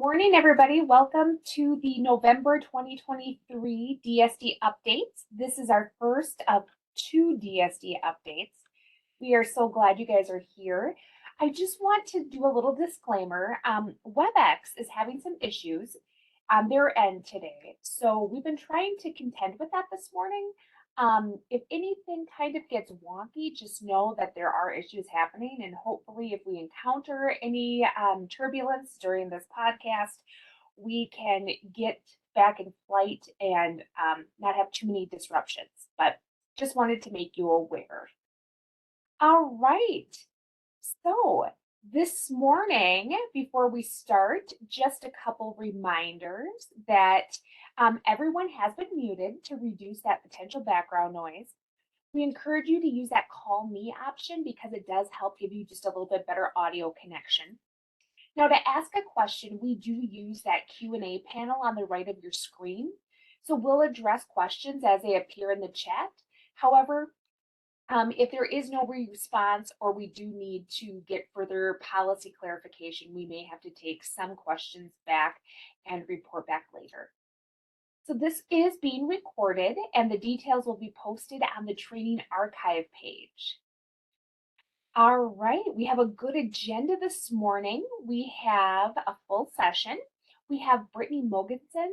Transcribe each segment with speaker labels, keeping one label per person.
Speaker 1: Morning, everybody. Welcome to the November 2023 DSD updates. This is our first of two DSD updates. We are so glad you guys are here. I just want to do a little disclaimer. WebEx is having some issues on their end today. So we've been trying to contend with that this morning. If anything kind of gets wonky, just know that there are issues happening, and hopefully if we encounter any turbulence during this podcast, we can get back in flight and not have too many disruptions, but just wanted to make you aware. All right, so this morning, before we start, just a couple reminders that everyone has been muted to reduce that potential background noise. We encourage you to use that call me option because it does help give you just a little bit better audio connection. Now, to ask a question, we do use that Q&A panel on the right of your screen. So we'll address questions as they appear in the chat. However, if there is no response or we do need to get further policy clarification, we may have to take some questions back and report back later. So this is being recorded and the details will be posted on the training archive page. All right, we have a good agenda this morning. We have a full session. We have Brittany Mogensen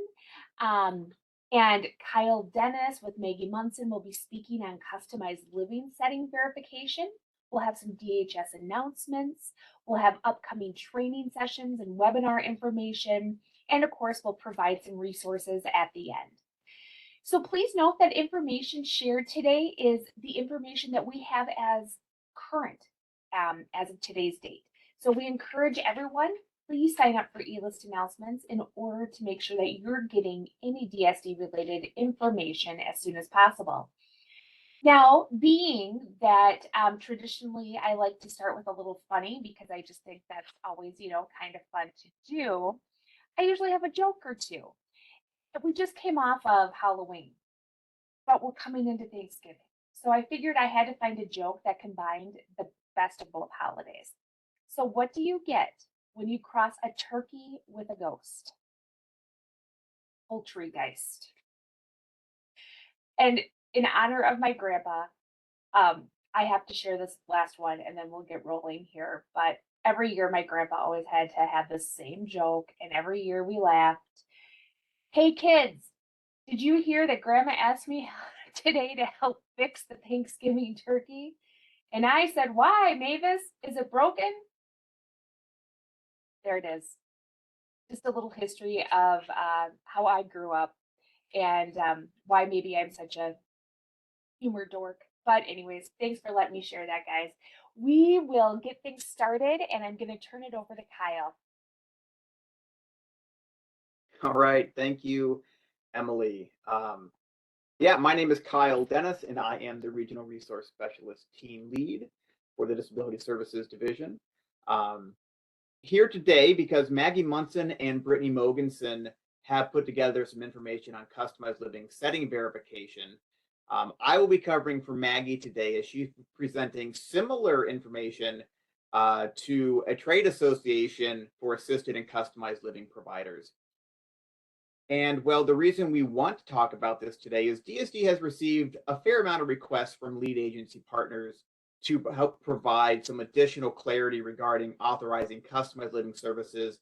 Speaker 1: and Kyle Dennis with Maggie Munson will be speaking on customized living setting verification. We'll have some DHS announcements. We'll have upcoming training sessions and webinar information. And of course, we'll provide some resources at the end. So please note that information shared today is the information that we have as current as of today's date. So we encourage everyone, please sign up for e-list announcements in order to make sure that you're getting any DSD related information as soon as possible. Now, being that traditionally I like to start with a little funny because I just think that's always, kind of fun to do, I usually have a joke or two. We just came off of Halloween, but we're coming into Thanksgiving. So I figured I had to find a joke that combined the best of both holidays. So what do you get when you cross a turkey with a ghost? Poultrygeist. And in honor of my grandpa, I have to share this last one and then we'll get rolling here. But every year my grandpa always had to have the same joke and every year we laughed. Hey kids, did you hear that grandma asked me today to help fix the Thanksgiving turkey? And I said, why, Mavis? Is it broken? There it is. Just a little history of how I grew up and why maybe I'm such a humor dork. But anyways, thanks for letting me share that, guys. We will get things started and I'm going to turn it over to Kyle.
Speaker 2: All right. Thank you, Emily. My name is Kyle Dennis, and I am the Regional Resource Specialist Team Lead for the Disability Services Division. Here today because Maggie Munson and Brittany Mogensen have put together some information on customized living setting verification. I will be covering for Maggie today as she's presenting similar information to a trade association for assisted and customized living providers. And well, the reason we want to talk about this today is DSD has received a fair amount of requests from lead agency partners to help provide some additional clarity regarding authorizing customized living services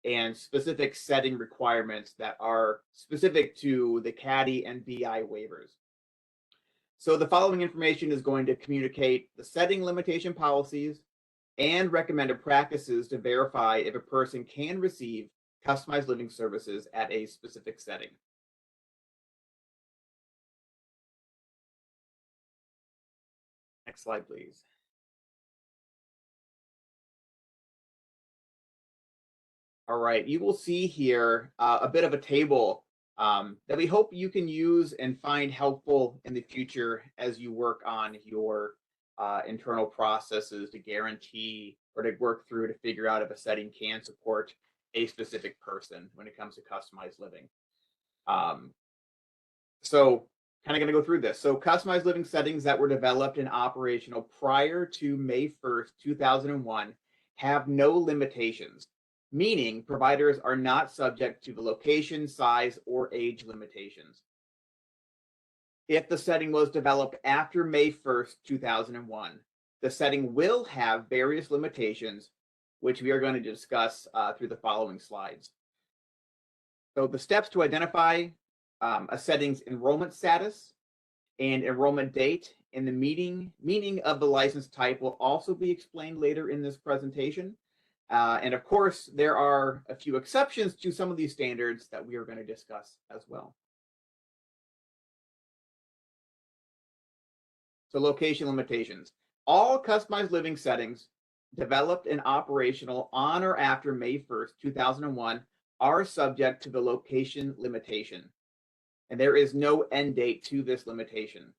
Speaker 2: and specific setting requirements that are specific to the CADI and BI waivers. So the following information is going to communicate the setting limitation policies and recommended practices to verify if a person can receive customized living services at a specific setting. Next slide, please. All right, you will see here a bit of a table that we hope you can use and find helpful in the future as you work on your internal processes to guarantee or to work through to figure out if a setting can support a specific person when it comes to customized living. So kind of going to go through this. So customized living settings that were developed and operational prior to May 1st, 2001 have no limitations. meaning providers are not subject to the location, size, or age limitations. If the setting was developed after May 1st, 2001, the setting will have various limitations, which we are going to discuss through the following slides. So the steps to identify a setting's enrollment status and enrollment date and the meaning of the license type will also be explained later in this presentation. And of course, there are a few exceptions to some of these standards that we are going to discuss as well. So location limitations. All customized living settings developed and operational on or after May 1st, 2001 are subject to the location limitation. And there is no end date to this limitation.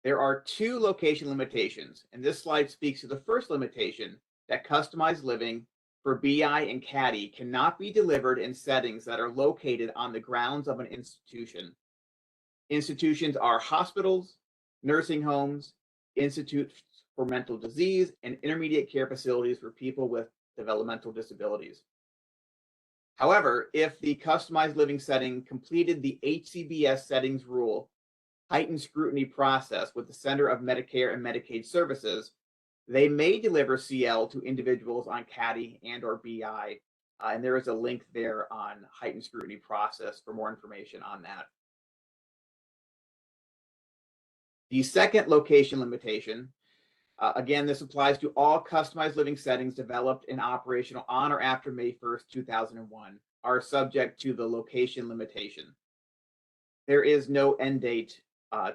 Speaker 2: There are two location limitations, and this slide speaks to the first limitation, that customized living for BI and CADI cannot be delivered in settings that are located on the grounds of an institution. Institutions are hospitals, nursing homes, institutes for mental disease, and intermediate care facilities for people with developmental disabilities. However, if the customized living setting completed the HCBS settings rule heightened scrutiny process with the Center of Medicare and Medicaid Services, they may deliver CL to individuals on CADI and or BI. And there is a link there on heightened scrutiny process for more information on that. The second location limitation, again, this applies to all customized living settings developed and operational on or after May 1st, 2001, are subject to the location limitation. There is no end date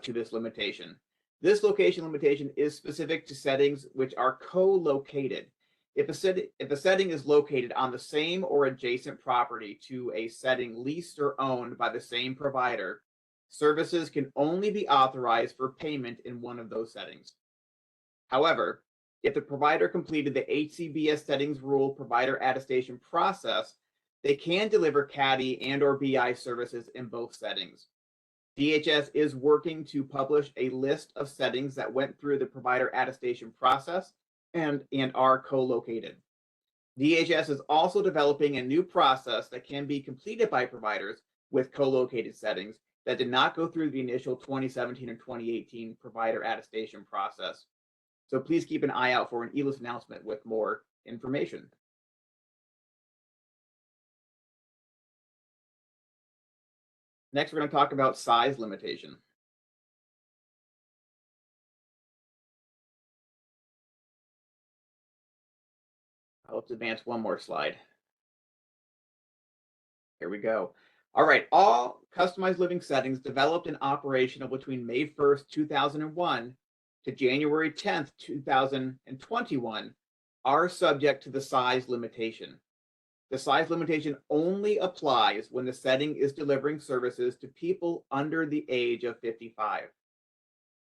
Speaker 2: to this limitation. This location limitation is specific to settings which are co-located. If a setting is located on the same or adjacent property to a setting leased or owned by the same provider, services can only be authorized for payment in one of those settings. However, if the provider completed the HCBS settings rule provider attestation process, they can deliver CADI and or BI services in both settings. DHS is working to publish a list of settings that went through the provider attestation process and are co-located. DHS is also developing a new process that can be completed by providers with co-located settings that did not go through the initial 2017 and 2018 provider attestation process. So please keep an eye out for an e-list announcement with more information. Next, we're going to talk about size limitation. Let's advance one more slide. Here we go. All right, all customized living settings developed and operational between May 1st, 2001 to January 10th, 2021 are subject to the size limitation. The size limitation only applies when the setting is delivering services to people under the age of 55.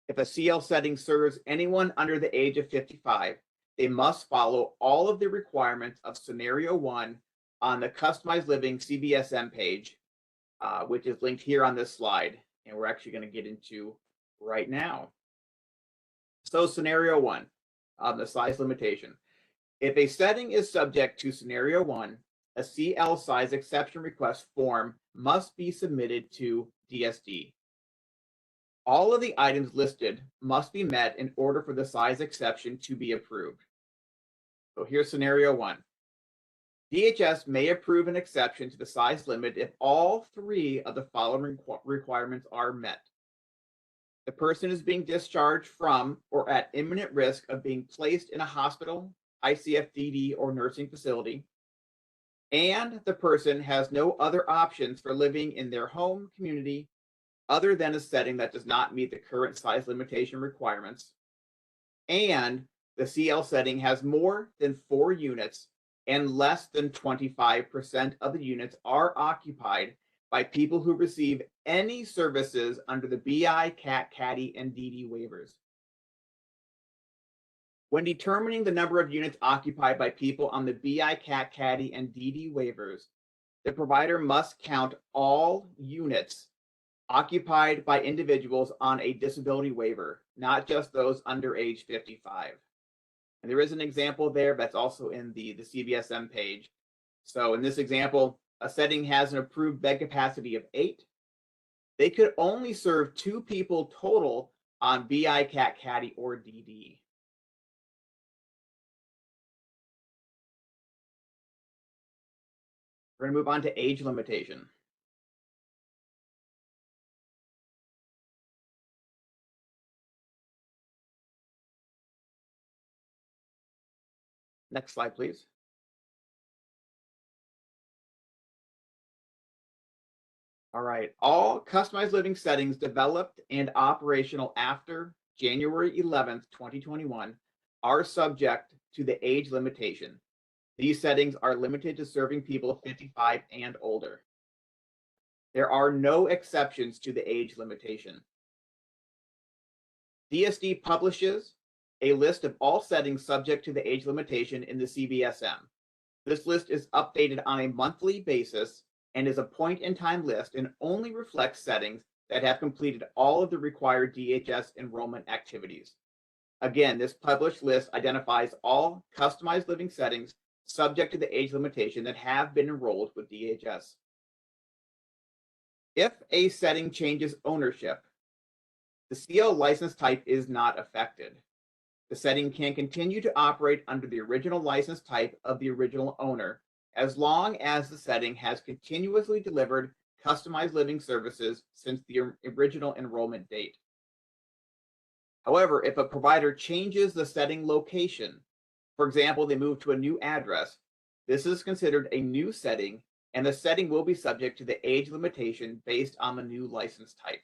Speaker 2: If a CL setting serves anyone under the age of 55, they must follow all of the requirements of Scenario 1 on the Customized Living CBSM page, which is linked here on this slide, and we're actually going to get into right now. So Scenario 1, the size limitation. If a setting is subject to Scenario 1, a CL size exception request form must be submitted to DSD. All of the items listed must be met in order for the size exception to be approved. So here's Scenario 1. DHS may approve an exception to the size limit if all three of the following requirements are met. The person is being discharged from or at imminent risk of being placed in a hospital, ICFDD, or nursing facility, and the person has no other options for living in their home community other than a setting that does not meet the current size limitation requirements, and the CL setting has more than 4 units and less than 25% of the units are occupied by people who receive any services under the BI, CAT, CADI, and DD waivers. When determining the number of units occupied by people on the BI, CAT, CADI, and DD waivers, the provider must count all units occupied by individuals on a disability waiver, not just those under age 55. And there is an example there that's also in the CBSM page So in this example, a setting has an approved bed capacity of 8. They could only serve 2 people total on BI, CAT, CADDY, or DD. We're going to move on to age limitation. Next slide, please. All right, all customized living settings developed and operational after January 11th, 2021 are subject to the age limitation. These settings are limited to serving people 55 and older. There are no exceptions to the age limitation. DSD publishes a list of all settings subject to the age limitation in the CBSM. This list is updated on a monthly basis and is a point-in-time list and only reflects settings that have completed all of the required DHS enrollment activities. Again, this published list identifies all customized living settings subject to the age limitation that have been enrolled with DHS. If a setting changes ownership, the CL license type is not affected. The setting can continue to operate under the original license type of the original owner, as long as the setting has continuously delivered customized living services since the original enrollment date. However, if a provider changes the setting location, for example, they move to a new address, this is considered a new setting, and the setting will be subject to the age limitation based on the new license type.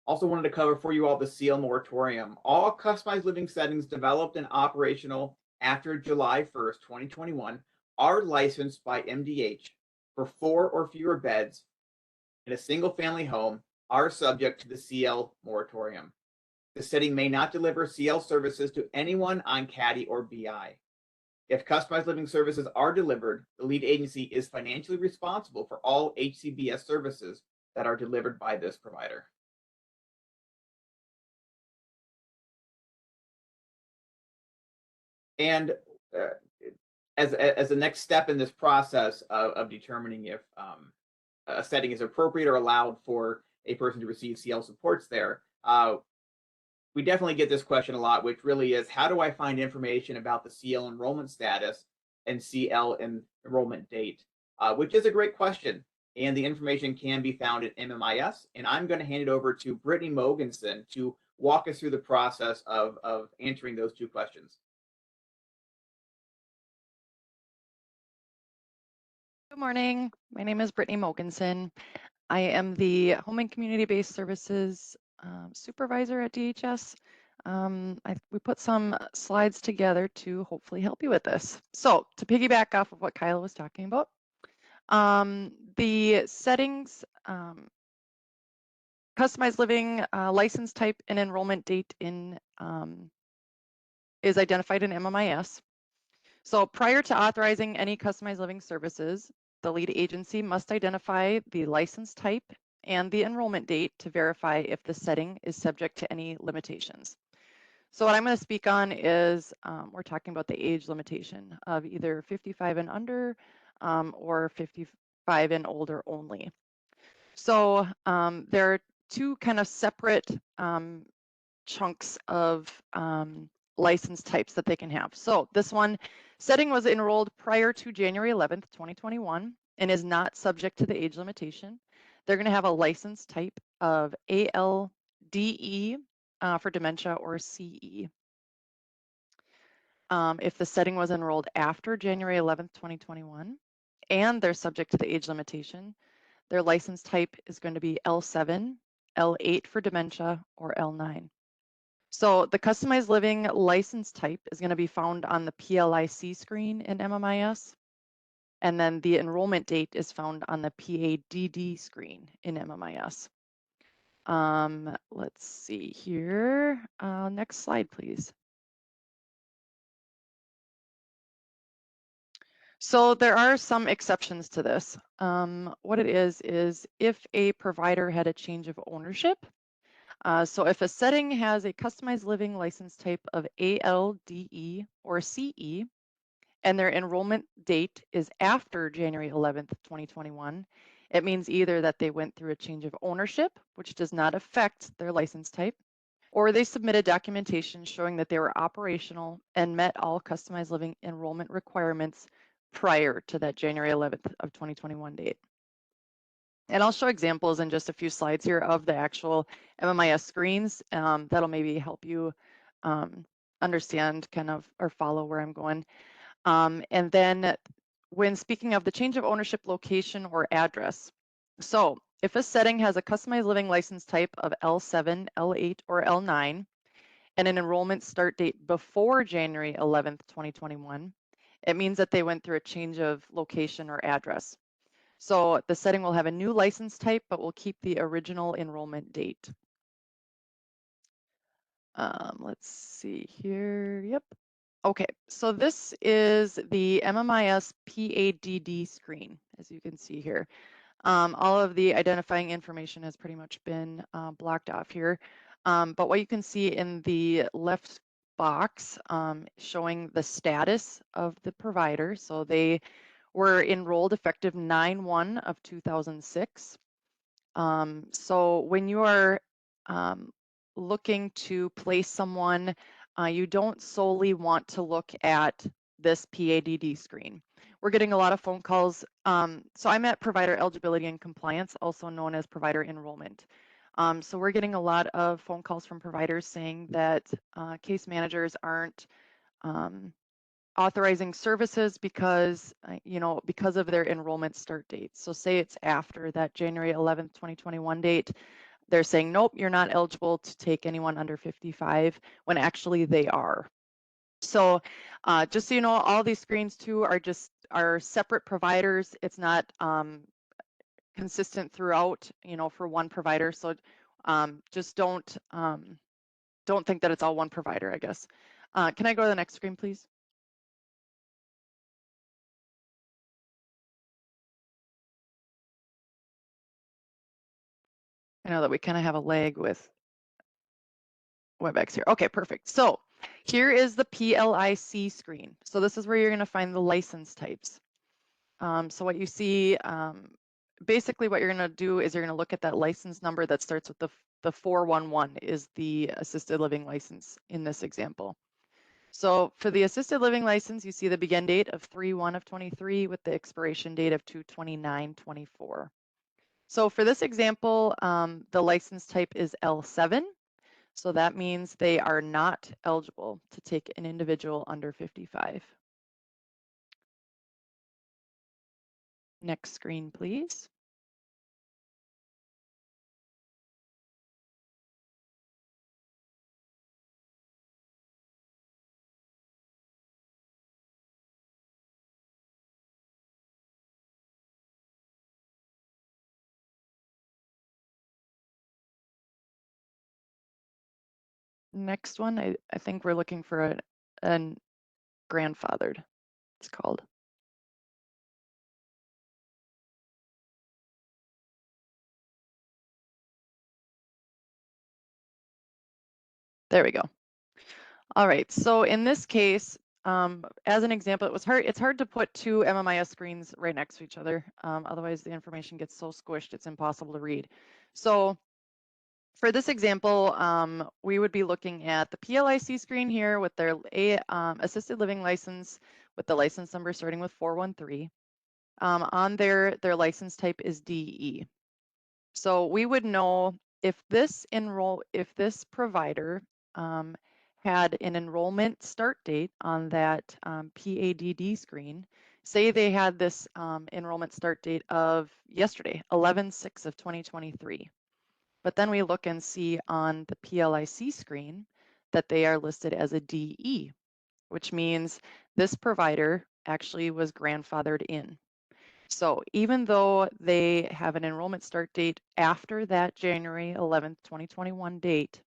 Speaker 2: Also wanted to cover for you all the CL moratorium. All customized living settings developed and operational after July 1st, 2021 are licensed by MDH for 4 or fewer beds in a single family home are subject to the CL moratorium. The setting may not deliver CL services to anyone on CADDY or BI. If customized living services are delivered, the lead agency is financially responsible for all HCBS services that are delivered by this provider. And as a next step in this process of determining if a setting is appropriate or allowed for a person to receive CL supports there, we definitely get this question a lot, which really is, how do I find information about the CL enrollment status and CL enrollment date? Which is a great question. And the information can be found at MMIS. And I'm going to hand it over to Brittany Mogensen to walk us through the process of answering those 2 questions.
Speaker 3: Good morning. My name is Brittany Mogensen. I am the Home and Community-Based Services Supervisor at DHS. We put some slides together to hopefully help you with this. So to piggyback off of what Kyle was talking about, the settings, customized living license type and enrollment date in is identified in MMIS. So prior to authorizing any customized living services, the lead agency must identify the license type and the enrollment date to verify if the setting is subject to any limitations. So what I'm going to speak on is we're talking about the age limitation of either 55 and under or 55 and older only. So there are 2 kind of separate chunks of license types that they can have. So this one, setting was enrolled prior to January 11th, 2021 and is not subject to the age limitation. They're going to have a license type of ALDE for dementia or CE. If the setting was enrolled after January 11th, 2021 and they're subject to the age limitation, their license type is going to be L7, L8 for dementia, or L9. So the customized living license type is going to be found on the PLIC screen in MMIS. And then the enrollment date is found on the PADD screen in MMIS. Let's see here. Next slide, please. So there are some exceptions to this. What it is if a provider had a change of ownership, So if a setting has a customized living license type of ALDE or CE, and their enrollment date is after January 11th, 2021, it means either that they went through a change of ownership, which does not affect their license type, or they submitted documentation showing that they were operational and met all customized living enrollment requirements prior to that January 11th of 2021 date. And I'll show examples in just a few slides here of the actual MMIS screens. That'll maybe help you understand kind of or follow where I'm going. And then when speaking of the change of ownership location or address, so if a setting has a customized living license type of L7, L8, or L9, and an enrollment start date before January 11th, 2021, it means that they went through a change of location or address. So the setting will have a new license type, but will keep the original enrollment date. Let's see here. Yep. Okay, so this is the MMIS PADD screen, as you can see here. All of the identifying information has pretty much been blocked off here. But what you can see in the left box showing the status of the provider. So they were enrolled effective 9/1 of 2006. So when you are looking to place someone, you don't solely want to look at this PADD screen. We're getting a lot of phone calls. So I'm at provider eligibility and compliance, also known as provider enrollment. So we're getting a lot of phone calls from providers saying that case managers aren't authorizing services because, because of their enrollment start date. So say it's after that January 11th, 2021 date, they're saying, nope, you're not eligible to take anyone under 55 when actually they are. So just so you know, all these screens too are separate providers. It's not consistent throughout, for one provider. So just don't think that it's all one provider, I guess. Can I go to the next screen, please? I know that we kind of have a lag with WebEx here. Okay, perfect. So here is the PLIC screen. So this is where you're going to find the license types. So what you see, basically what you're going to do is you're going to look at that license number that starts with the 411 is the assisted living license in this example. So for the assisted living license, you see the begin date of 3/1 of 23 with the expiration date of 2/29/24. So for this example, the license type is L7. So that means they are not eligible to take an individual under 55. Next screen, please. Next one, I think we're looking for a grandfathered, it's called. There we go. All right, so in this case, as an example, it's hard to put two MMIS screens right next to each other. Otherwise the information gets so squished, it's impossible to read. So for this example, we would be looking at the PLIC screen here with their assisted living license with the license number starting with 413. On their license type is DE. So we would know if this provider had an enrollment start date on that PADD screen. Say they had this enrollment start date of yesterday, 11/6 of 2023. But then we look and see on the PLIC screen that they are listed as a DE, which means this provider actually was grandfathered in. So even though they have an enrollment start date after that January 11th, 2021 date,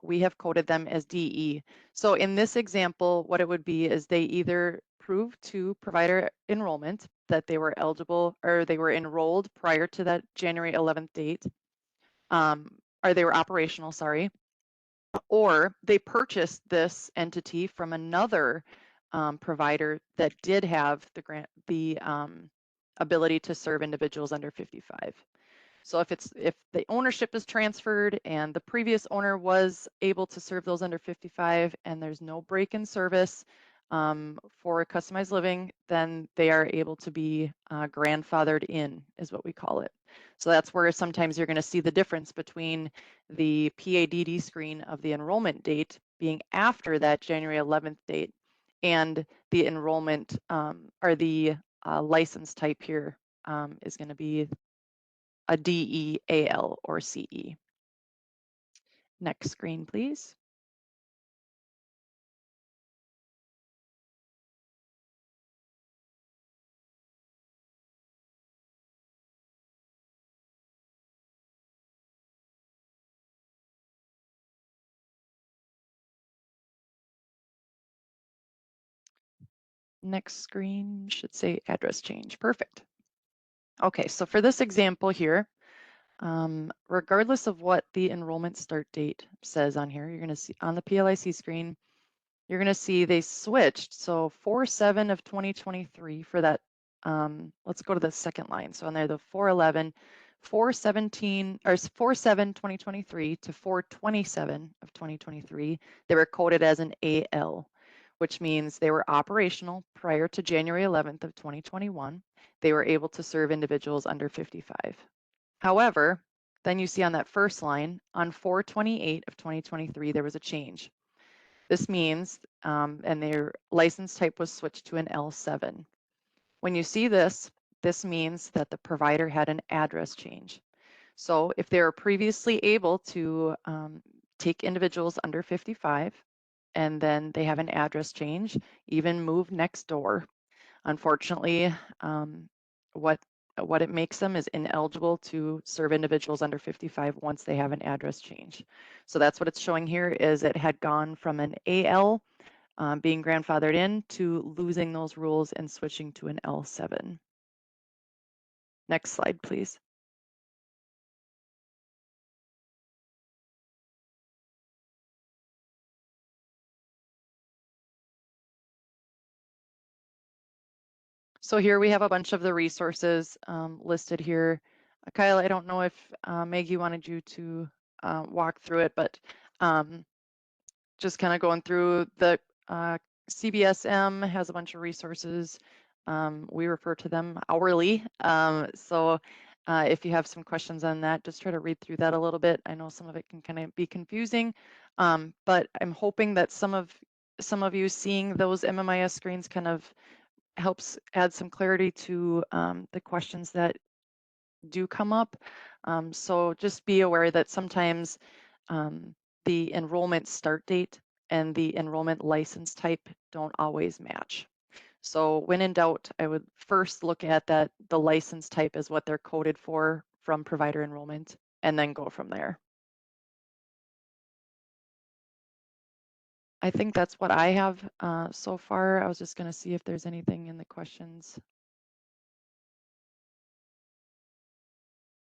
Speaker 3: we have coded them as DE. So in this example, what it would be is they either prove to provider enrollment that they were eligible or they were enrolled prior to that January 11th date, or they were operational, sorry, or they purchased this entity from another provider that did have the ability to serve individuals under 55. So if the ownership is transferred and the previous owner was able to serve those under 55 and there's no break in service for customized living, then they are able to be grandfathered in, is what we call it. So that's where sometimes you're going to see the difference between the PADD screen of the enrollment date being after that January 11th date and the enrollment or the license type here is going to be a DE, AL, or CE. Next screen, please. Next screen should say address change. Perfect. Okay, so for this example here, regardless of what the enrollment start date says on here, you're going to see on the PLIC screen, you're going to see they switched. So 4/7 of 2023 for that. Let's go to the second line. So on there, the 4/11, 4/17 or 4/7 2023 to 4/27 of 2023, they were coded as an AL, which means they were operational prior to January 11th of 2021. They were able to serve individuals under 55. However, then you see on that first line, on 4/28 of 2023, there was a change. This means, and their license type was switched to an L7. When you see this, this means that the provider had an address change. So if they were previously able to take individuals under 55, and then they have an address change, even move next door, unfortunately, what it makes them is ineligible to serve individuals under 55 once they have an address change. So that's what it's showing here is it had gone from an AL being grandfathered in to losing those rules and switching to an L7. Next slide, please. So here we have a bunch of the resources listed here. Kyle, I don't know if Maggie wanted you to walk through it, but just kind of going through the CBSM has a bunch of resources. We refer to them hourly. So if you have some questions on that, just try to read through that a little bit. I know some of it can kind of be confusing, but I'm hoping that some of you seeing those MMIS screens kind of helps add some clarity to the questions that do come up. So just be aware that sometimes the enrollment start date and the enrollment license type don't always match. So when in doubt, I would first look at that the license type is what they're coded for from provider enrollment and then go from there. I think that's what I have so far. I was just going to see if there's anything in the questions.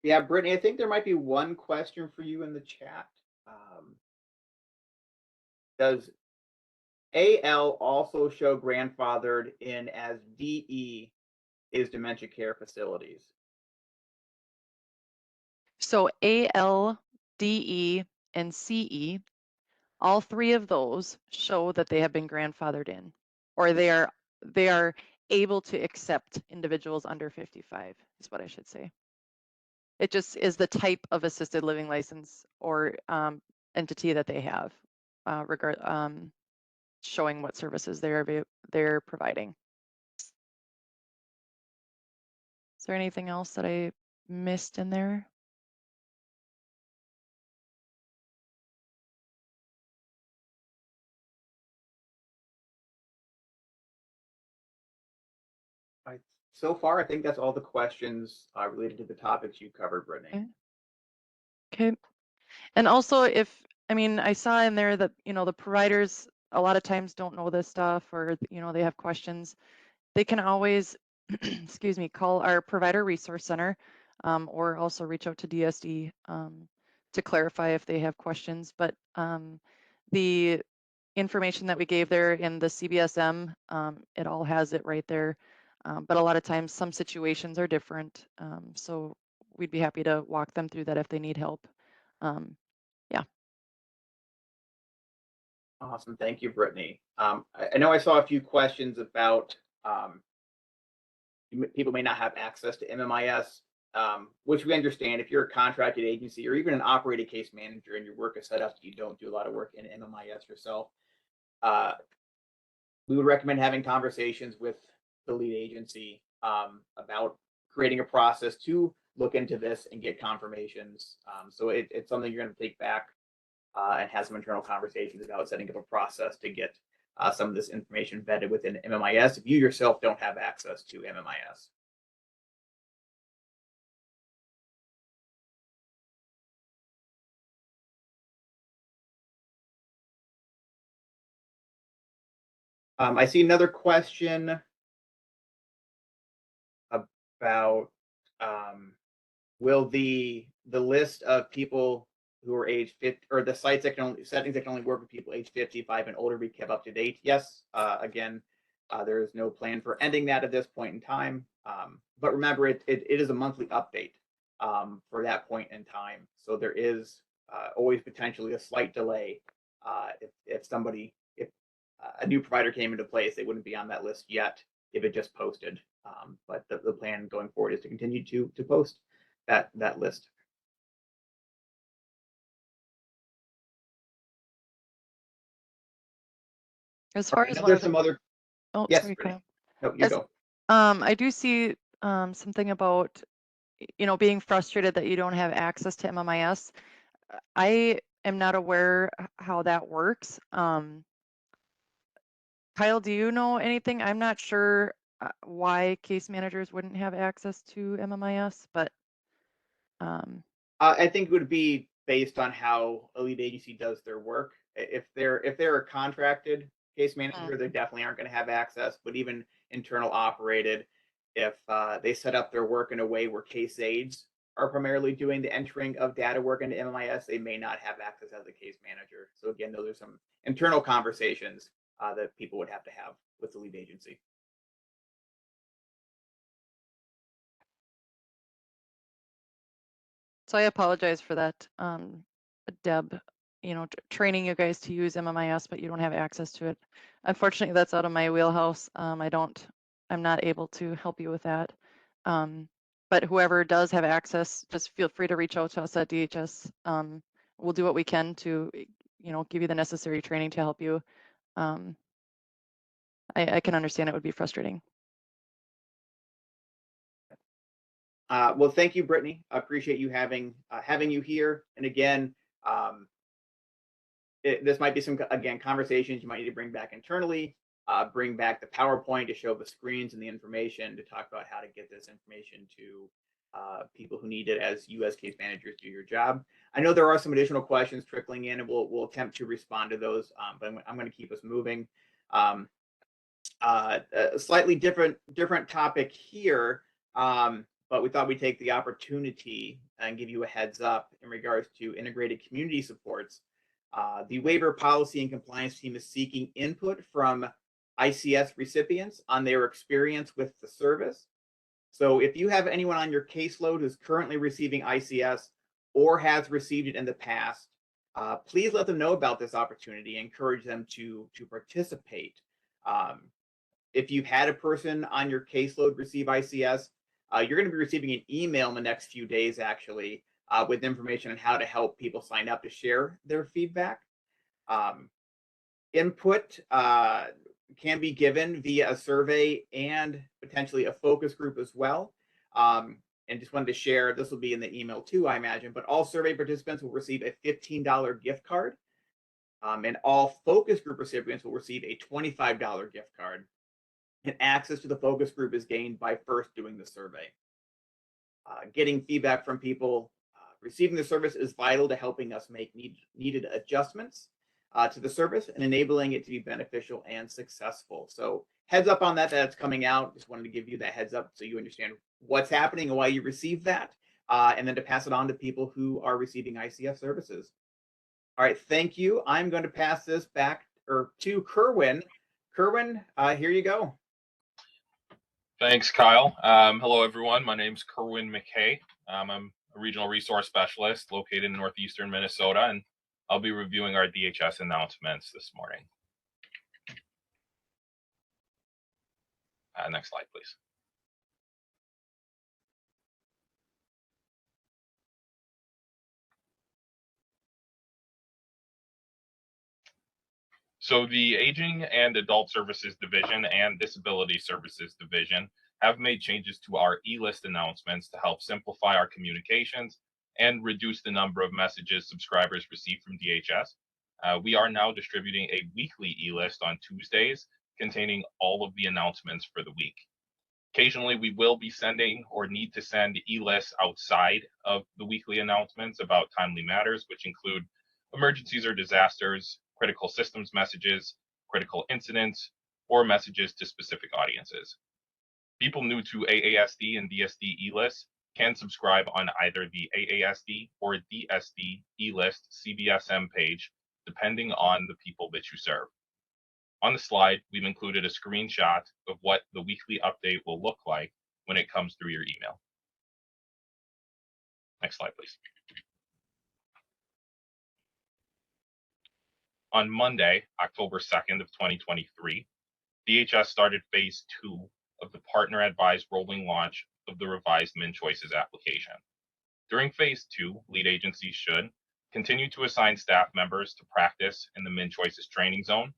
Speaker 2: Yeah, Brittany, I think there might be one question for you in the chat. Does AL also show grandfathered in as DE is dementia care facilities?
Speaker 3: So AL, DE, and CE, all three of those show that they have been grandfathered in, or they are able to accept individuals under 55, is what I should say. It just is the type of assisted living license or entity that they have, showing what services they're providing. Is there anything else that I missed in there?
Speaker 2: So far, I think that's all the questions related to the topics you covered, Brittany.
Speaker 3: Okay. And also I saw in there that, the providers a lot of times don't know this stuff or, they have questions. They can always, call our provider resource center or also reach out to DSD to clarify if they have questions. But the information that we gave there in the CBSM, it all has it right there. But a lot of times some situations are different. So we'd be happy to walk them through that if they need help. Yeah.
Speaker 2: Awesome. Thank you, Brittany. I know I saw a few questions about people may not have access to MMIS, which we understand. If you're a contracted agency or even an operated case manager and your work is set up, you don't do a lot of work in MMIS yourself. We would recommend having conversations with the lead agency about creating a process to look into this and get confirmations. So it's something you're going to take back and have some internal conversations about setting up a process to get some of this information vetted within MMIS if you yourself don't have access to MMIS. I see another question about will the list of people who are age 50 or the sites that can only settings that can only work with people age 55 and older be kept up to date? Yes. Again, there is no plan for ending that at this point in time. But remember, it is a monthly update for that point in time. So there is always potentially a slight delay if a new provider came into place, they wouldn't be on that list yet if it just posted. But the plan going forward is to continue to post that list.
Speaker 3: As far as
Speaker 2: there's some other.
Speaker 3: Oh,
Speaker 2: Yes,
Speaker 3: sorry, Kyle.
Speaker 2: no, you go.
Speaker 3: I do see something about, being frustrated that you don't have access to MMIS. I am not aware how that works. Kyle, do you know anything? I'm not sure why case managers wouldn't have access to MMIS, but
Speaker 2: I think it would be based on how a lead agency does their work. If they're a contracted case manager, they definitely aren't going to have access. But even internal operated, if they set up their work in a way where case aides are primarily doing the entering of data work into MMIS, they may not have access as a case manager. So again, those are some internal conversations that people would have to have with the lead agency.
Speaker 3: So I apologize for that, Deb, training you guys to use MMIS, but you don't have access to it. Unfortunately, that's out of my wheelhouse. I'm not able to help you with that. But whoever does have access, just feel free to reach out to us at DHS. We'll do what we can to, give you the necessary training to help you. I can understand it would be frustrating.
Speaker 2: Well, thank you, Brittany. I appreciate you having you here. And again, this might be some conversations you might need to bring back internally. Bring back the PowerPoint to show the screens and the information to talk about how to get this information to people who need it as you as case managers do your job. I know there are some additional questions trickling in, and we'll attempt to respond to those. But I'm going to keep us moving. A slightly different topic here. But we thought we'd take the opportunity and give you a heads up in regards to integrated community supports. The waiver policy and compliance team is seeking input from ICS recipients on their experience with the service. So if you have anyone on your caseload who's currently receiving ICS or has received it in the past, please let them know about this opportunity. Encourage them to participate. If you've had a person on your caseload receive ICS, you're going to be receiving an email in the next few days, actually, with information on how to help people sign up to share their feedback. Input can be given via a survey and potentially a focus group as well. And just wanted to share, this will be in the email too, I imagine, but all survey participants will receive a $15 gift card. And all focus group recipients will receive a $25 gift card. And access to the focus group is gained by first doing the survey. Getting feedback from people receiving the service is vital to helping us make needed adjustments to the service and enabling it to be beneficial and successful. So heads up on that, that's coming out. Just wanted to give you that heads up so you understand what's happening and why you received that. and then to pass it on to people who are receiving ICF services. All right, thank you. I'm going to pass this back to Kerwin. Kerwin, here you go.
Speaker 4: Thanks, Kyle. Hello, everyone. My name's Kerwin McKay. I'm a regional resource specialist located in northeastern Minnesota, and I'll be reviewing our DHS announcements this morning. Next slide, please. So the Aging and Adult Services Division and Disability Services Division have made changes to our e-list announcements to help simplify our communications and reduce the number of messages subscribers receive from DHS. We are now distributing a weekly e-list on Tuesdays containing all of the announcements for the week. Occasionally, we will be sending or need to send e-lists outside of the weekly announcements about timely matters, which include emergencies or disasters, critical systems messages, critical incidents, or messages to specific audiences. People new to AASD and DSD e-lists can subscribe on either the AASD or DSD e-list CBSM page, depending on the people that you serve. On the slide, we've included a screenshot of what the weekly update will look like when it comes through your email. Next slide, please. On Monday, October 2nd of 2023, DHS started phase 2 of the partner-advised rolling launch of the revised MinChoices application. During phase 2, lead agencies should continue to assign staff members to practice in the MinChoices training zone,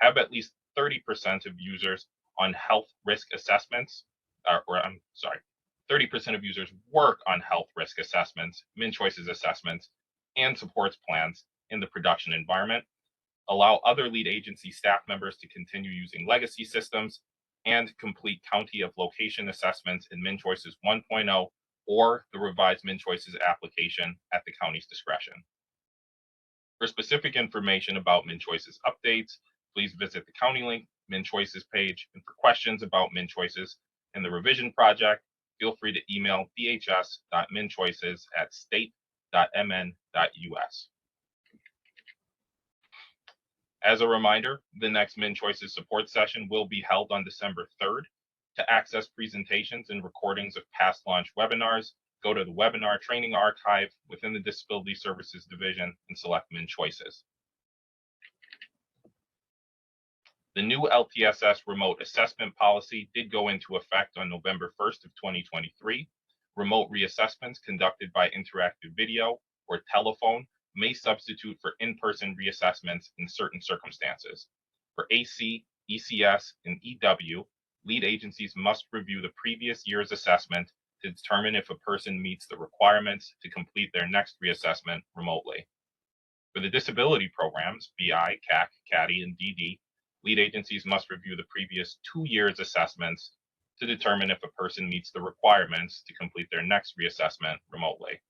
Speaker 4: have at least 30% of users on health risk assessments, 30% of users work on health risk assessments, MinChoices assessments, and supports plans in the production environment, allow other lead agency staff members to continue using legacy systems, and complete county of location assessments in MinChoices 1.0 or the revised MinChoices application at the county's discretion. For specific information about MinChoices updates, please visit the county link MinChoices page. And for questions about MinChoices and the revision project, feel free to email dhs.minchoices@state.mn.us. As a reminder, the next MinChoices support session will be held on December 3rd. To access presentations and recordings of past launch webinars, go to the webinar training archive within the Disability Services Division and select MinChoices. The new LTSS remote assessment policy did go into effect on November 1st of 2023. Remote reassessments conducted by interactive video or telephone may substitute for in-person reassessments in certain circumstances. For AC, ECS, and EW, lead agencies must review the previous year's assessment to determine if a person meets the requirements to complete their next reassessment remotely. For the disability programs, BI, CAC, CADI, and DD, lead agencies must review the previous 2 years' assessments to determine if a person meets the requirements to complete their next reassessment remotely.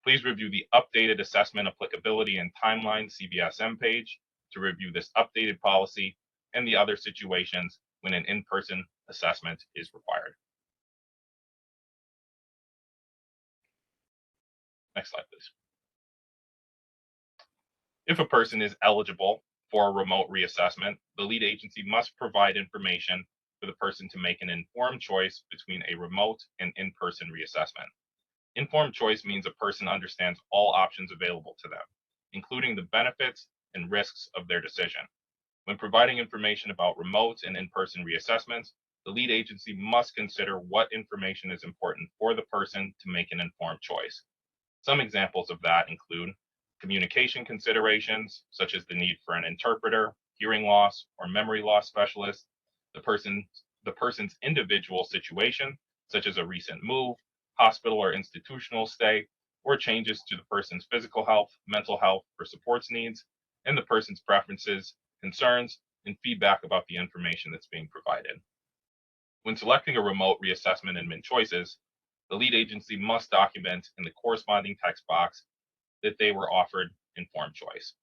Speaker 4: Please review the updated assessment applicability and timeline CBSM page to review this updated policy and the other situations when an in-person assessment is required. Next slide, please. If a person is eligible for a remote reassessment, the lead agency must provide information for the person to make an informed choice between a remote and in-person reassessment. Informed choice means a person understands all options available to them, including the benefits and risks of their decision. When providing information about remote and in-person reassessments, the lead agency must consider what information is important for the person to make an informed choice. Some examples of that include communication considerations, such as the need for an interpreter, hearing loss, or memory loss specialist, the person's individual situation, such as a recent move, hospital or institutional stay, or changes to the person's physical health, mental health, or supports needs, and the person's preferences, concerns, and feedback about the information that's being provided. When selecting a remote reassessment in MinChoices, the lead agency must document in the corresponding text box that they were offered informed choice.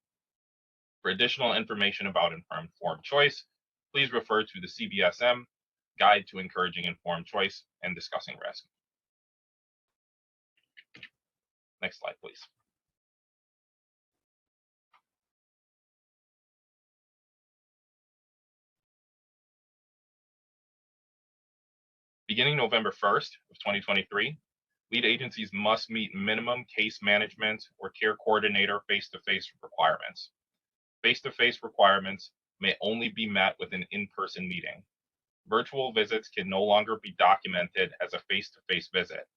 Speaker 4: For additional information about informed choice, please refer to the CBSM Guide to Encouraging Informed Choice and Discussing Risk. Next slide, please. Beginning November 1st of 2023, lead agencies must meet minimum case management or care coordinator face-to-face requirements. Face-to-face requirements may only be met with an in-person meeting. Virtual visits can no longer be documented as a face-to-face visit.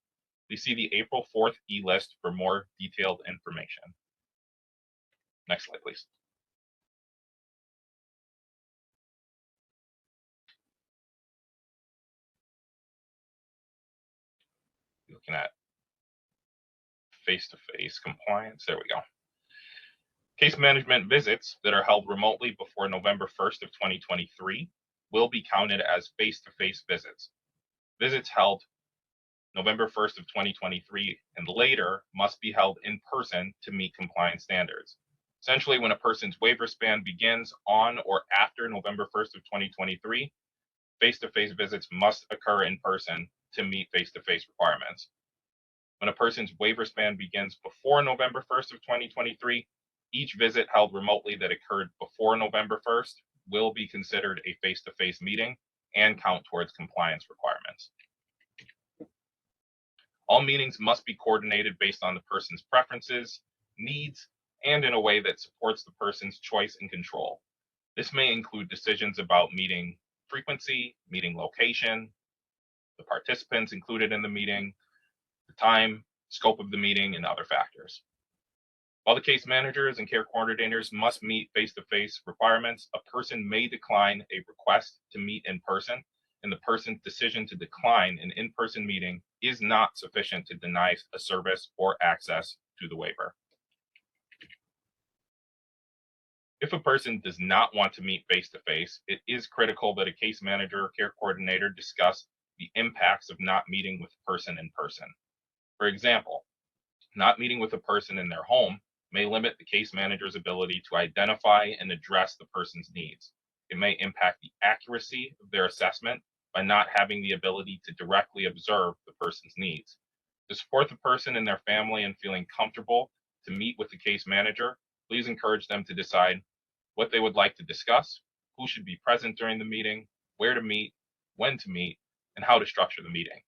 Speaker 4: Please see the April 4th e-list for more detailed information. Next slide, please. Looking at face-to-face compliance, there we go. Case management visits that are held remotely before November 1st of 2023 will be counted as face-to-face visits. Visits held November 1st of 2023 and later must be held in person to meet compliance standards. Essentially, when a person's waiver span begins on or after November 1st of 2023, face-to-face visits must occur in person to meet face-to-face requirements. When a person's waiver span begins before November 1st of 2023, each visit held remotely that occurred before November 1st will be considered a face-to-face meeting and count towards compliance requirements. All meetings must be coordinated based on the person's preferences, needs, and in a way that supports the person's choice and control. This may include decisions about meeting frequency, meeting location, the participants included in the meeting, the time, scope of the meeting, and other factors. While the case managers and care coordinators must meet face-to-face requirements, a person may decline a request to meet in person, and the person's decision to decline an in-person meeting is not sufficient to deny a service or access to the waiver. If a person does not want to meet face-to-face, it is critical that a case manager or care coordinator discuss the impacts of not meeting with a person in person. For example, not meeting with a person in their home may limit the case manager's ability to identify and address the person's needs. It may impact the accuracy of their assessment by not having the ability to directly observe the person's needs. To support the person and their family in feeling comfortable to meet with the case manager, please encourage them to decide what they would like to discuss, who should be present during the meeting, where to meet, when to meet, and how to structure the meeting.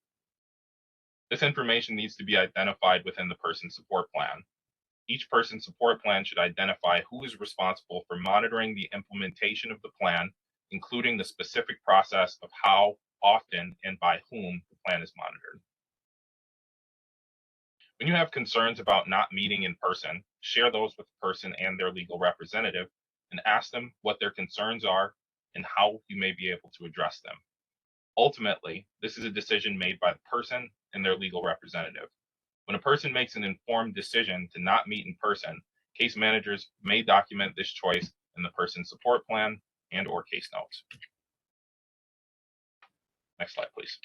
Speaker 4: This information needs to be identified within the person's support plan. Each person's support plan should identify who is responsible for monitoring the implementation of the plan, including the specific process of how, often, and by whom the plan is monitored. When you have concerns about not meeting in person, share those with the person and their legal representative and ask them what their concerns are and how you may be able to address them. Ultimately, this is a decision made by the person and their legal representative. When a person makes an informed decision to not meet in person, case managers may document this choice in the person's support plan and/or case notes. Next slide, please.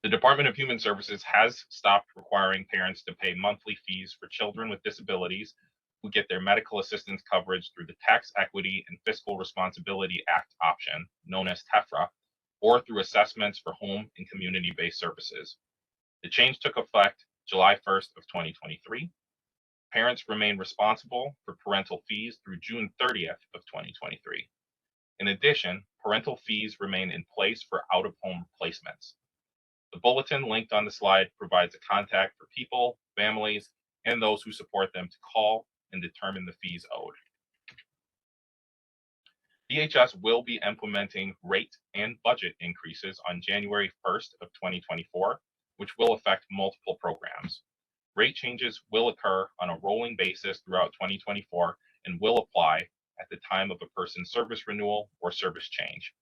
Speaker 4: The Department of Human Services has stopped requiring parents to pay monthly fees for children with disabilities who get their medical assistance coverage through the Tax Equity and Fiscal Responsibility Act option, known as TEFRA, or through assessments for home and community-based services. The change took effect July 1st of 2023. Parents remain responsible for parental fees through June 30th of 2023. In addition, parental fees remain in place for out-of-home placements. The bulletin linked on the slide provides a contact for people, families, and those who support them to call and determine the fees owed. DHS will be implementing rate and budget increases on January 1st of 2024, which will affect multiple programs. Rate changes will occur on a rolling basis throughout 2024 and will apply at the time of a person's service renewal or service change.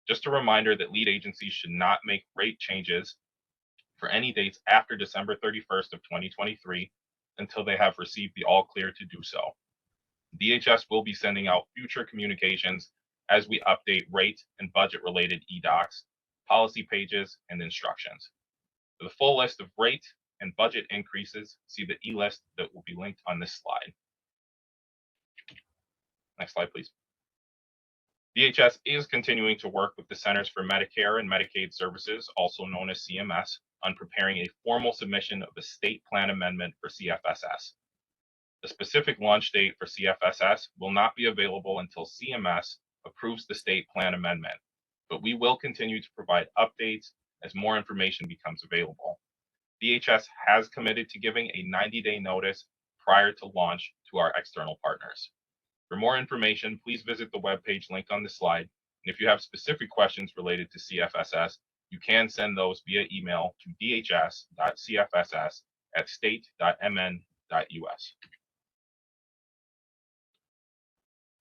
Speaker 4: Just a reminder that lead agencies should not make rate changes for any dates after December 31st of 2023 until they have received the all clear to do so. DHS will be sending out future communications as we update rate and budget related eDocs, policy pages, and instructions. For the full list of rate and budget increases, see the e-list that will be linked on this slide. Next slide, please. DHS is continuing to work with the Centers for Medicare and Medicaid Services, also known as CMS, on preparing a formal submission of a state plan amendment for CFSS. The specific launch date for CFSS will not be available until CMS approves the state plan amendment, but we will continue to provide updates as more information becomes available. DHS has committed to giving a 90-day notice prior to launch to our external partners. For more information, please visit the webpage linked on this slide. And if you have specific questions related to CFSS, you can send those via email to dhs.cfss@state.mn.us.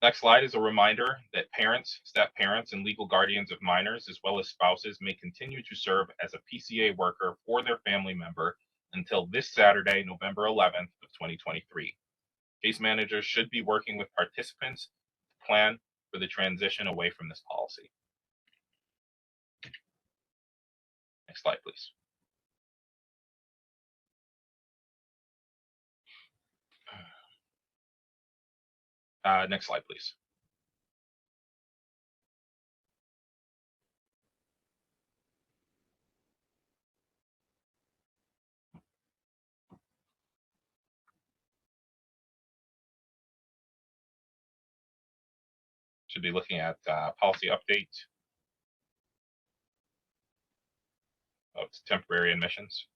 Speaker 4: Next slide is a reminder that parents, step-parents, and legal guardians of minors, as well as spouses, may continue to serve as a PCA worker for their family member until this Saturday, November 11th of 2023. Case managers should be working with participants to plan for the transition away from this policy. Next slide, please. Next slide, please. Should be looking at policy update of temporary admissions.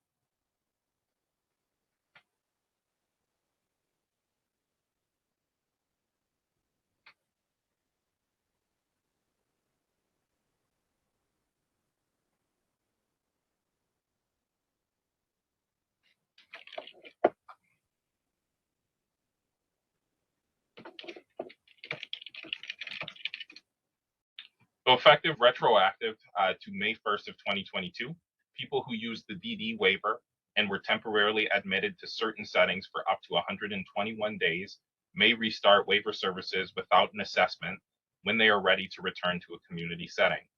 Speaker 4: So effective retroactive to May 1st of 2022, people who used the DD waiver and were temporarily admitted to certain settings for up to 121 days may restart waiver services without an assessment when they are ready to return to a community setting.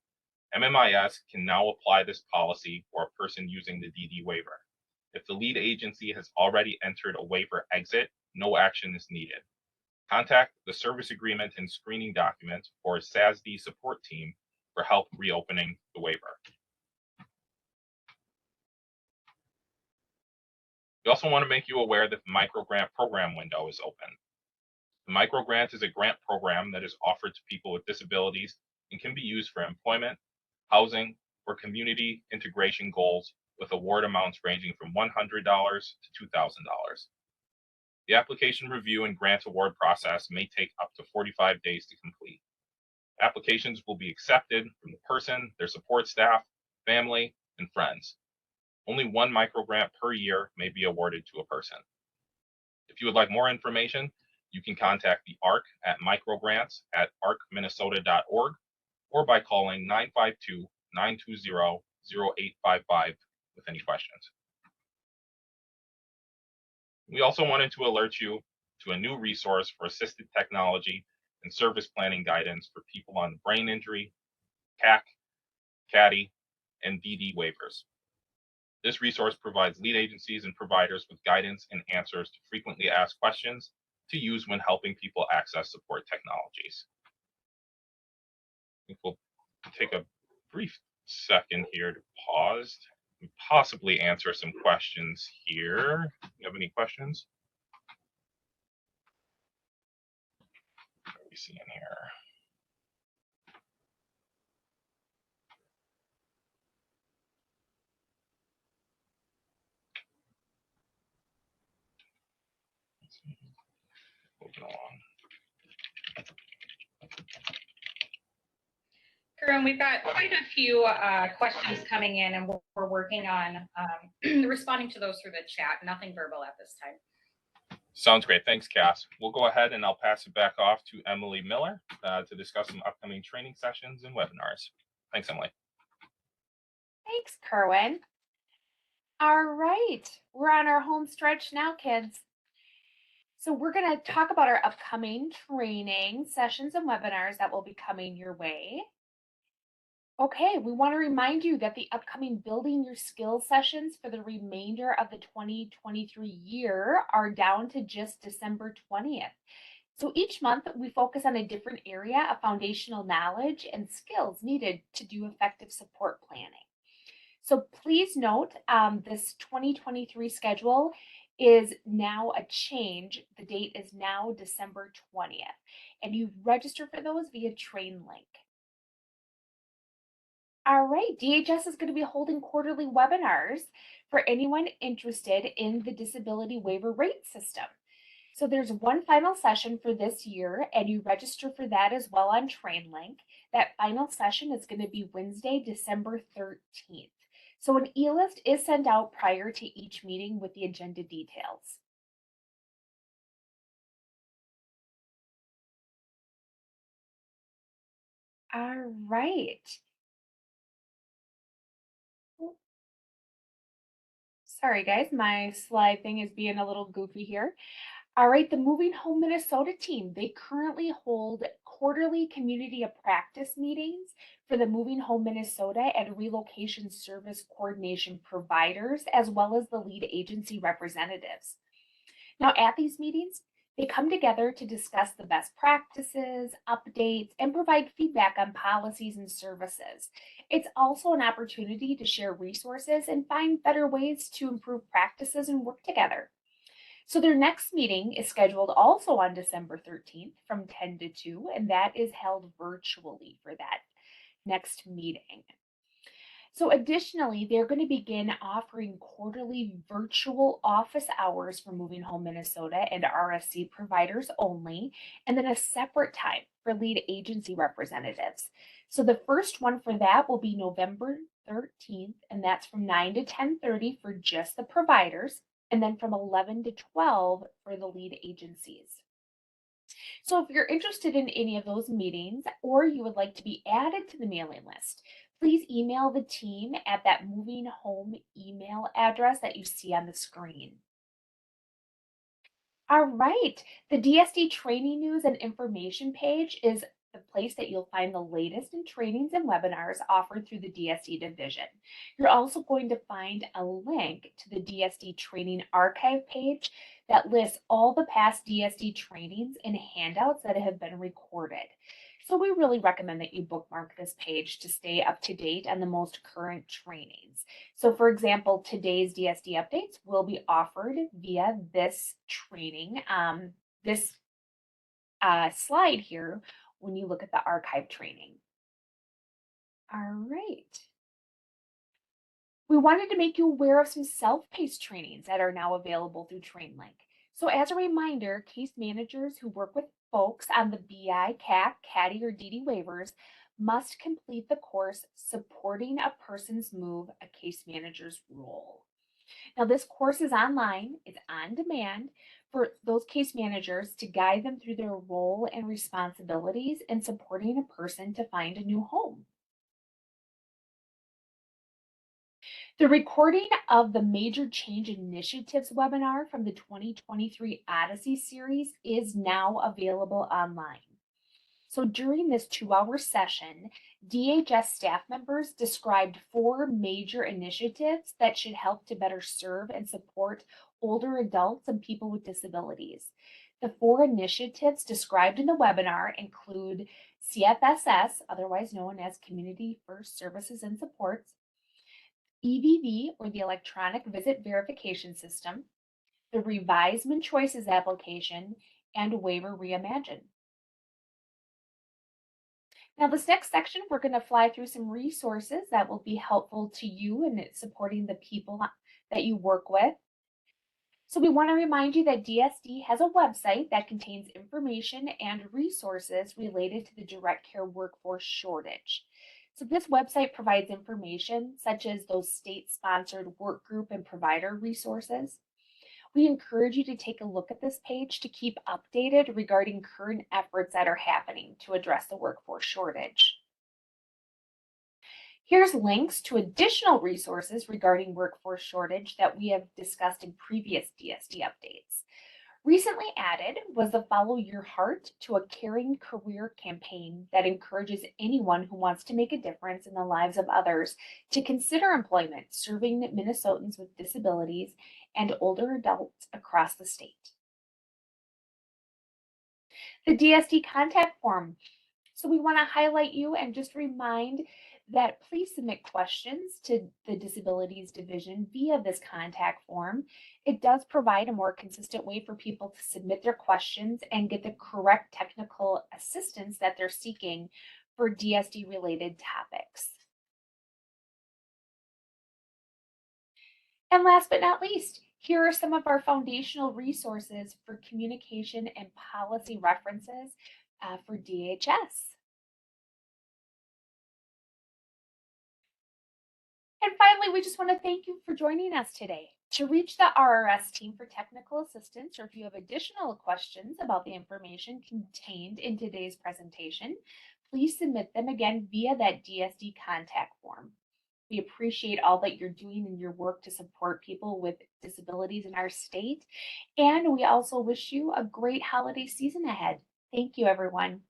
Speaker 4: MMIS can now apply this policy for a person using the DD waiver. If the lead agency has already entered a waiver exit, no action is needed. Contact the service agreement and screening document or SASD support team for help reopening the waiver. We also want to make you aware that the microgrant program window is open. The microgrant is a grant program that is offered to people with disabilities and can be used for employment, housing, or community integration goals with award amounts ranging from $100 to $2,000. The application review and grant award process may take up to 45 days to complete. Applications will be accepted from the person, their support staff, family, and friends. Only one microgrant per year may be awarded to a person. If you would like more information, you can contact the ARC at microgrants@arcminnesota.org or by calling 952-920-0855 with any questions. We also wanted to alert you to a new resource for assisted technology and service planning guidance for people on brain injury, CAC, CADI, and DD waivers. This resource provides lead agencies and providers with guidance and answers to frequently asked questions to use when helping people access support technologies. I think we'll take a brief second here to pause and possibly answer some questions here. You have any questions? What are we seeing here? Moving along.
Speaker 5: Karen, we've got quite a few questions coming in, and we're working on responding to those through the chat. Nothing verbal at this time.
Speaker 4: Sounds great. Thanks, Cass. We'll go ahead and I'll pass it back off to Emily Miller to discuss some upcoming training sessions and webinars. Thanks, Emily.
Speaker 1: Thanks, Kerwin. All right, we're on our home stretch now, kids. So we're going to talk about our upcoming training sessions and webinars that will be coming your way. Okay, we want to remind you that the upcoming Building Your Skills sessions for the remainder of the 2023 year are down to just December 20th. So each month we focus on a different area of foundational knowledge and skills needed to do effective support planning. So please note, this 2023 schedule is now a change. The date is now December 20th, and you register for those via train link. All right, DHS is going to be holding quarterly webinars for anyone interested in the disability waiver rate system. So there's one final session for this year, and you register for that as well on TrainLink. That final session is going to be Wednesday, December 13th. So an e-list is sent out prior to each meeting with the agenda details. All right. Sorry guys, my slide thing is being a little goofy here. All right, the Moving Home Minnesota team, they currently hold quarterly community of practice meetings for the Moving Home Minnesota and relocation service coordination providers, as well as the lead agency representatives. Now, at these meetings, they come together to discuss the best practices, updates, and provide feedback on policies and services. It's also an opportunity to share resources and find better ways to improve practices and work together. So their next meeting is scheduled also on December 13th from 10 to 2, and that is held virtually for that next meeting. So additionally, they're going to begin offering quarterly virtual office hours for Moving Home Minnesota and RSC providers only, and then a separate time for lead agency representatives. So the first one for that will be November 13th, and that's from 9 to 10:30 for just the providers, and then from 11 to 12 for the lead agencies. So if you're interested in any of those meetings, or you would like to be added to the mailing list, please email the team at that Moving Home email address that you see on the screen. All right, the DSD training news and information page is the place that you'll find the latest in trainings and webinars offered through the DSD division. You're also going to find a link to the DSD training archive page that lists all the past DSD trainings and handouts that have been recorded. So we really recommend that you bookmark this page to stay up to date on the most current trainings. So for example, today's DSD updates will be offered via this training, this slide here when you look at the archive training. All right. We wanted to make you aware of some self-paced trainings that are now available through TrainLink. So as a reminder, case managers who work with folks on the BI, CAC, CADI, or DD waivers must complete the course Supporting a Person's Move, a Case Manager's Role. Now this course is online, it's on demand for those case managers to guide them through their role and responsibilities in supporting a person to find a new home. The recording of the Major Change Initiatives webinar from the 2023 Odyssey series is now available online. So during this 2-hour session, DHS staff members described 4 major initiatives that should help to better serve and support older adults and people with disabilities. The 4 initiatives described in the webinar include CFSS, otherwise known as Community First Services and Supports, EVV, or the Electronic Visit Verification System, the Revisement Choices application, and Waiver Reimagined. Now this next section, we're going to fly through some resources that will be helpful to you in supporting the people that you work with. So we want to remind you that DSD has a website that contains information and resources related to the direct care workforce shortage. So this website provides information such as those state-sponsored work group and provider resources. We encourage you to take a look at this page to keep updated regarding current efforts that are happening to address the workforce shortage. Here's links to additional resources regarding workforce shortage that we have discussed in previous DSD updates. Recently added was the Follow Your Heart to a Caring Career campaign that encourages anyone who wants to make a difference in the lives of others to consider employment serving Minnesotans with disabilities and older adults across the state. The DSD contact form. So we want to highlight you and just remind that please submit questions to the Disabilities Division via this contact form. It does provide a more consistent way for people to submit their questions and get the correct technical assistance that they're seeking for DSD related topics. And last but not least, here are some of our foundational resources for communication and policy references for DHS. And finally, we just want to thank you for joining us today. To reach the RRS team for technical assistance, or if you have additional questions about the information contained in today's presentation, please submit them again via that DSD contact form. We appreciate all that you're doing in your work to support people with disabilities in our state. And we also wish you a great holiday season ahead. Thank you, everyone.